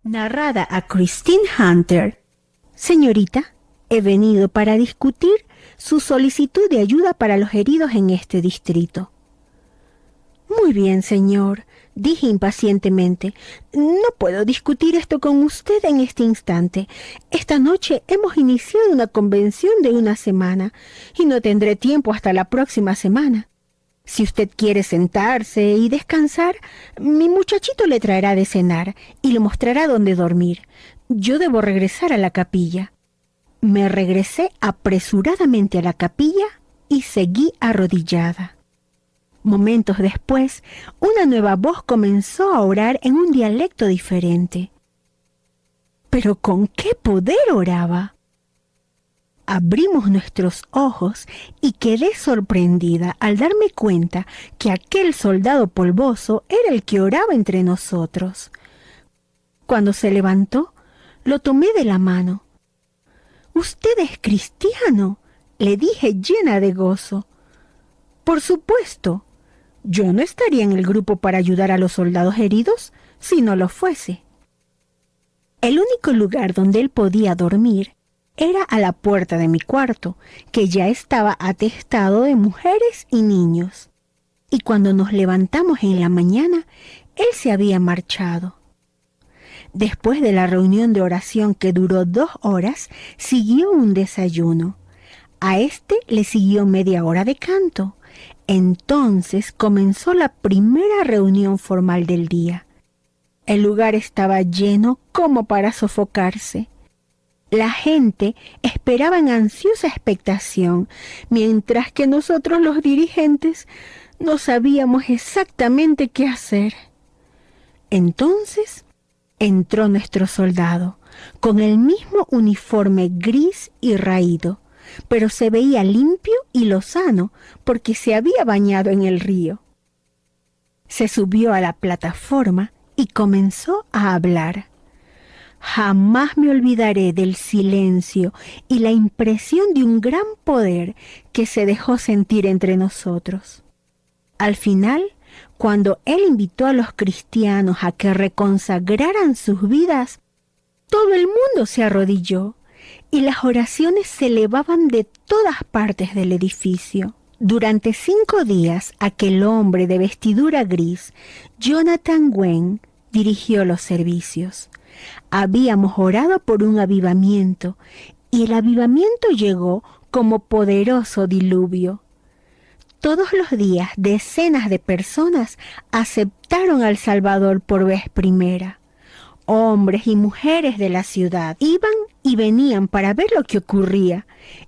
Narrada a Christine Hunter. Señorita, he venido para discutir su solicitud de ayuda para los heridos en este distrito. Muy bien, señor, dije impacientemente. No puedo discutir esto con usted en este instante. Esta noche hemos iniciado una convención de una semana y no tendré tiempo hasta la próxima semana. Si usted quiere sentarse y descansar, mi muchachito le traerá de cenar y le mostrará dónde dormir. Yo debo regresar a la capilla. Me regresé apresuradamente a la capilla y seguí arrodillada. Momentos después, una nueva voz comenzó a orar en un dialecto diferente. ¿Pero con qué poder oraba? Abrimos nuestros ojos y quedé sorprendida al darme cuenta que aquel soldado polvoso era el que oraba entre nosotros. Cuando se levantó, lo tomé de la mano. «¿Usted es cristiano?», le dije llena de gozo. «Por supuesto. Yo no estaría en el grupo para ayudar a los soldados heridos si no lo fuese». El único lugar donde él podía dormir era a la puerta de mi cuarto, que ya estaba atestado de mujeres y niños. Y cuando nos levantamos en la mañana, él se había marchado. Después de la reunión de oración que duró 2 horas, siguió un desayuno. A este le siguió media hora de canto. Entonces comenzó la primera reunión formal del día. El lugar estaba lleno como para sofocarse. La gente esperaba en ansiosa expectación, mientras que nosotros los dirigentes no sabíamos exactamente qué hacer. Entonces entró nuestro soldado, con el mismo uniforme gris y raído, pero se veía limpio y lozano porque se había bañado en el río. Se subió a la plataforma y comenzó a hablar. Jamás me olvidaré del silencio y la impresión de un gran poder que se dejó sentir entre nosotros. Al final, cuando él invitó a los cristianos a que reconsagraran sus vidas, todo el mundo se arrodilló y las oraciones se elevaban de todas partes del edificio. Durante 5 días, aquel hombre de vestidura gris, Jonathan Wayne, dirigió los servicios. Habíamos orado por un avivamiento y el avivamiento llegó como poderoso diluvio. Todos los días decenas de personas aceptaron al Salvador por vez primera. Hombres y mujeres de la ciudad iban y venían para ver lo que ocurría,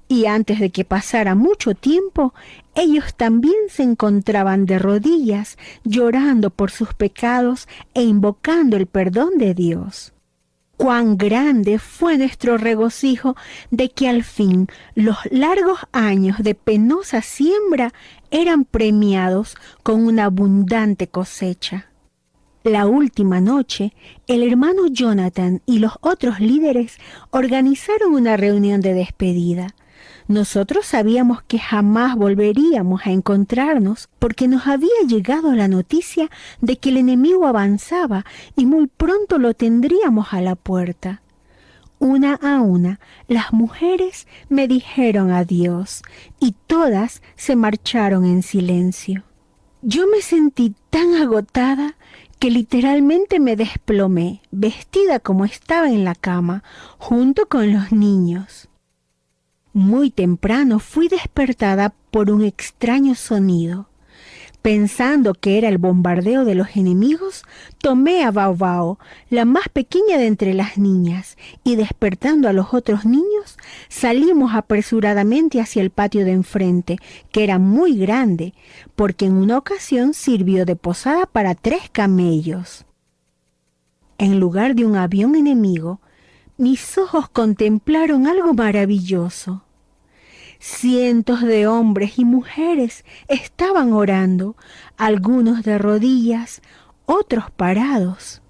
y antes de que pasara mucho tiempo, ellos también se encontraban de rodillas, llorando por sus pecados e invocando el perdón de Dios. Cuán grande fue nuestro regocijo de que al fin los largos años de penosa siembra eran premiados con una abundante cosecha. La última noche, el hermano Jonathan y los otros líderes organizaron una reunión de despedida. Nosotros sabíamos que jamás volveríamos a encontrarnos porque nos había llegado la noticia de que el enemigo avanzaba y muy pronto lo tendríamos a la puerta. Una a una, las mujeres me dijeron adiós y todas se marcharon en silencio. Yo me sentí tan agotada que literalmente me desplomé, vestida como estaba en la cama, junto con los niños. Muy temprano fui despertada por un extraño sonido. Pensando que era el bombardeo de los enemigos, tomé a Bao Bao, la más pequeña de entre las niñas, y despertando a los otros niños, salimos apresuradamente hacia el patio de enfrente, que era muy grande, porque en una ocasión sirvió de posada para 3 camellos. En lugar de un avión enemigo, mis ojos contemplaron algo maravilloso. Cientos de hombres y mujeres estaban orando, algunos de rodillas, otros parados.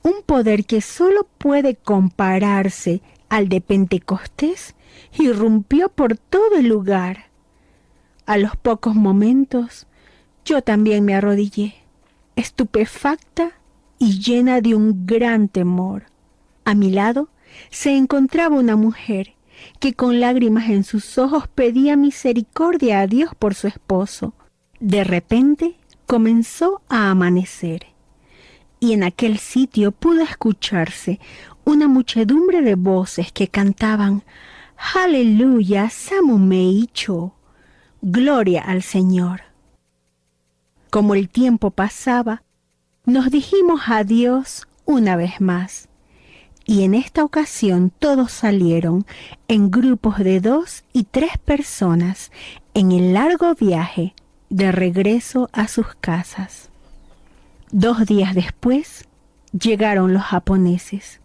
Un poder que solo puede compararse al de Pentecostés irrumpió por todo el lugar. A los pocos momentos, yo también me arrodillé, estupefacta y llena de un gran temor. A mi lado se encontraba una mujer que con lágrimas en sus ojos pedía misericordia a Dios por su esposo. De repente comenzó a amanecer y en aquel sitio pudo escucharse una muchedumbre de voces que cantaban Aleluya, Samumeicho, gloria al Señor. Como el tiempo pasaba, nos dijimos adiós una vez más, y en esta ocasión todos salieron en grupos de 2 y 3 personas en el largo viaje de regreso a sus casas. 2 días después llegaron los japoneses,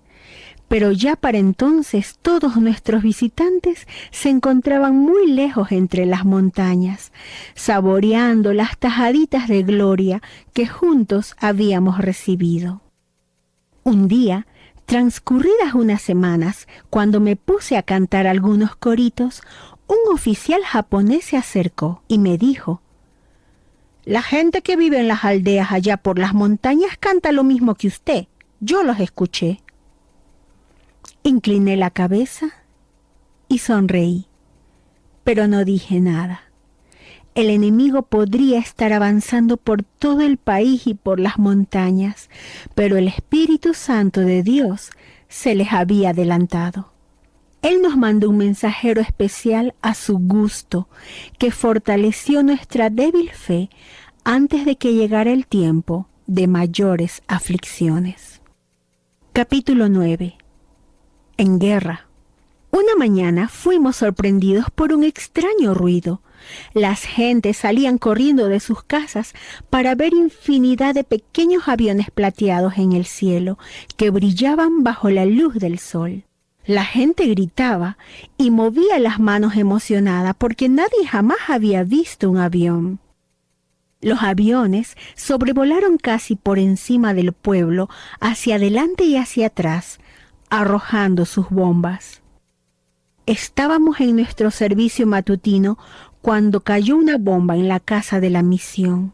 pero ya para entonces todos nuestros visitantes se encontraban muy lejos entre las montañas, saboreando las tajaditas de gloria que juntos habíamos recibido. Un día, transcurridas unas semanas, cuando me puse a cantar algunos coritos, un oficial japonés se acercó y me dijo: «La gente que vive en las aldeas allá por las montañas canta lo mismo que usted. Yo los escuché». Incliné la cabeza y sonreí, pero no dije nada. El enemigo podría estar avanzando por todo el país y por las montañas, pero el Espíritu Santo de Dios se les había adelantado. Él nos mandó un mensajero especial a su gusto, que fortaleció nuestra débil fe antes de que llegara el tiempo de mayores aflicciones. Capítulo 9. En guerra. Una mañana fuimos sorprendidos por un extraño ruido. Las gentes salían corriendo de sus casas para ver infinidad de pequeños aviones plateados en el cielo que brillaban bajo la luz del sol. La gente gritaba y movía las manos emocionada porque nadie jamás había visto un avión. Los aviones sobrevolaron casi por encima del pueblo, hacia adelante y hacia atrás, arrojando sus bombas. Estábamos en nuestro servicio matutino cuando cayó una bomba en la casa de la misión,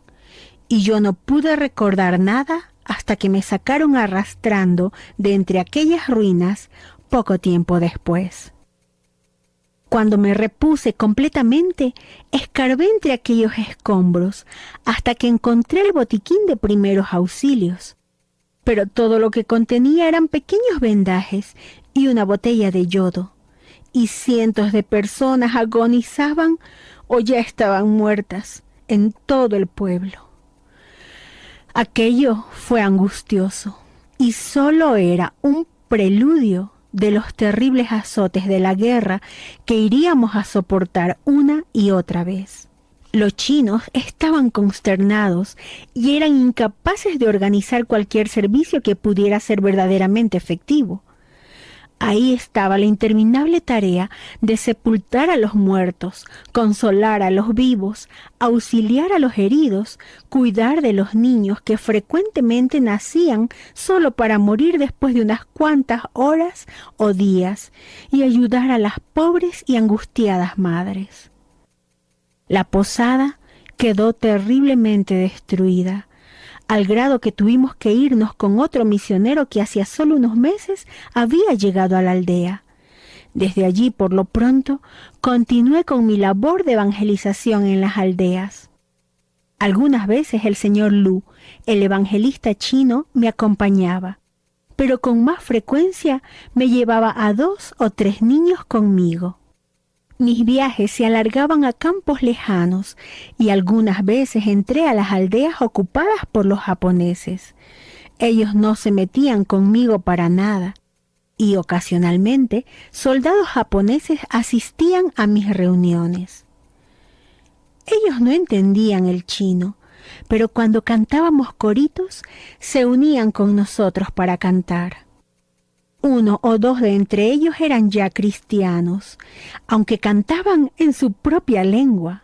y yo no pude recordar nada hasta que me sacaron arrastrando de entre aquellas ruinas poco tiempo después. Cuando me repuse completamente, escarbé entre aquellos escombros hasta que encontré el botiquín de primeros auxilios. Pero todo lo que contenía eran pequeños vendajes y una botella de yodo, y cientos de personas agonizaban o ya estaban muertas en todo el pueblo. Aquello fue angustioso y solo era un preludio de los terribles azotes de la guerra que iríamos a soportar una y otra vez. Los chinos estaban consternados y eran incapaces de organizar cualquier servicio que pudiera ser verdaderamente efectivo. Ahí estaba la interminable tarea de sepultar a los muertos, consolar a los vivos, auxiliar a los heridos, cuidar de los niños que frecuentemente nacían solo para morir después de unas cuantas horas o días, y ayudar a las pobres y angustiadas madres. La posada quedó terriblemente destruida, al grado que tuvimos que irnos con otro misionero que hacía solo unos meses había llegado a la aldea. Desde allí, por lo pronto, continué con mi labor de evangelización en las aldeas. Algunas veces el señor Lu, el evangelista chino, me acompañaba, pero con más frecuencia me llevaba a 2 o 3 niños conmigo. Mis viajes se alargaban a campos lejanos y algunas veces entré a las aldeas ocupadas por los japoneses. Ellos no se metían conmigo para nada y ocasionalmente soldados japoneses asistían a mis reuniones. Ellos no entendían el chino, pero cuando cantábamos coritos se unían con nosotros para cantar. 1 o 2 de entre ellos eran ya cristianos, aunque cantaban en su propia lengua.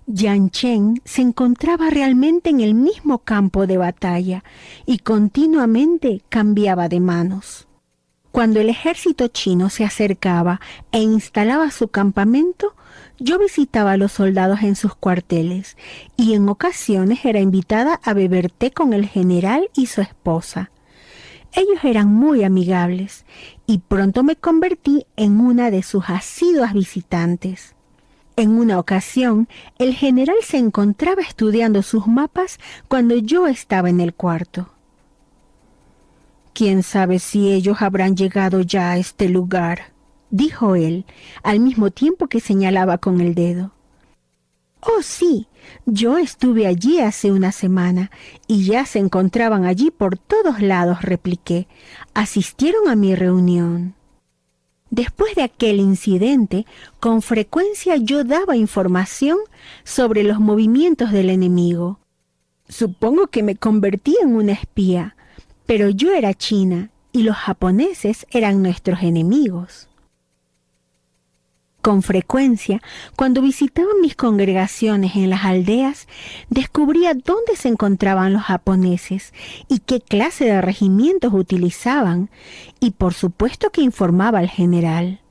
Yan Chen se encontraba realmente en el mismo campo de batalla y continuamente cambiaba de manos. Cuando el ejército chino se acercaba e instalaba su campamento, yo visitaba a los soldados en sus cuarteles y en ocasiones era invitada a beber té con el general y su esposa. Ellos eran muy amigables y pronto me convertí en una de sus asiduas visitantes. En una ocasión, el general se encontraba estudiando sus mapas cuando yo estaba en el cuarto. «¿Quién sabe si ellos habrán llegado ya a este lugar?», dijo él, al mismo tiempo que señalaba con el dedo. «Oh, sí, yo estuve allí hace una semana y ya se encontraban allí por todos lados», repliqué. «Asistieron a mi reunión». Después de aquel incidente, con frecuencia yo daba información sobre los movimientos del enemigo. Supongo que me convertí en una espía, pero yo era china y los japoneses eran nuestros enemigos. Con frecuencia, cuando visitaba mis congregaciones en las aldeas, descubría dónde se encontraban los japoneses y qué clase de regimientos utilizaban, y por supuesto que informaba al general.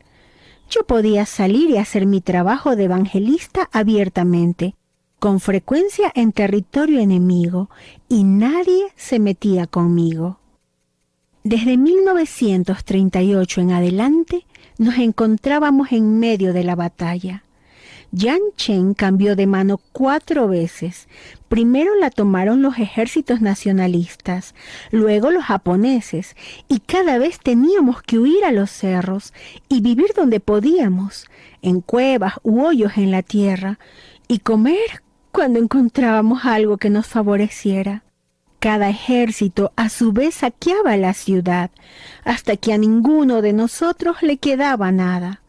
Yo podía salir y hacer mi trabajo de evangelista abiertamente, con frecuencia en territorio enemigo, y nadie se metía conmigo. Desde 1938 en adelante, nos encontrábamos en medio de la batalla. Yancheng cambió de mano 4 veces. Primero la tomaron los ejércitos nacionalistas, luego los japoneses, y cada vez teníamos que huir a los cerros y vivir donde podíamos, en cuevas u hoyos en la tierra, y comer cuando encontrábamos algo que nos favoreciera. Cada ejército a su vez saqueaba la ciudad, hasta que a ninguno de nosotros le quedaba nada.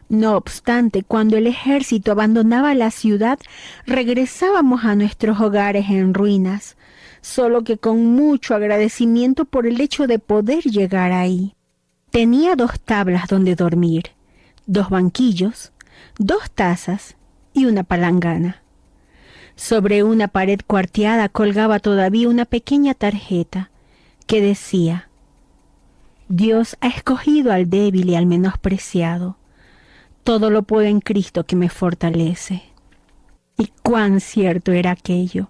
No obstante, cuando el ejército abandonaba la ciudad, regresábamos a nuestros hogares en ruinas, solo que con mucho agradecimiento por el hecho de poder llegar ahí. Tenía 2 tablas donde dormir, 2 banquillos, 2 tazas y una palangana. Sobre una pared cuarteada colgaba todavía una pequeña tarjeta que decía: «Dios ha escogido al débil y al menospreciado. Todo lo puedo en Cristo que me fortalece». Y cuán cierto era aquello.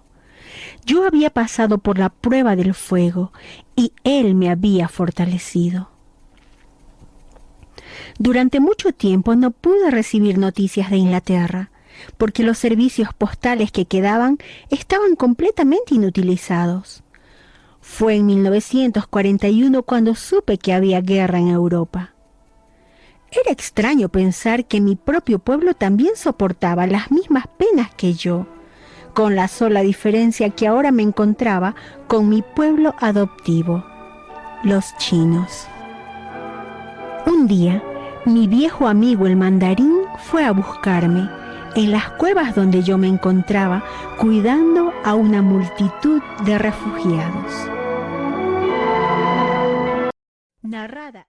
Yo había pasado por la prueba del fuego y Él me había fortalecido. Durante mucho tiempo no pude recibir noticias de Inglaterra, porque los servicios postales que quedaban estaban completamente inutilizados. Fue en 1941 cuando supe que había guerra en Europa. Era extraño pensar que mi propio pueblo también soportaba las mismas penas que yo, con la sola diferencia que ahora me encontraba con mi pueblo adoptivo, los chinos. Un día, mi viejo amigo el mandarín fue a buscarme en las cuevas donde yo me encontraba cuidando a una multitud de refugiados. Narrada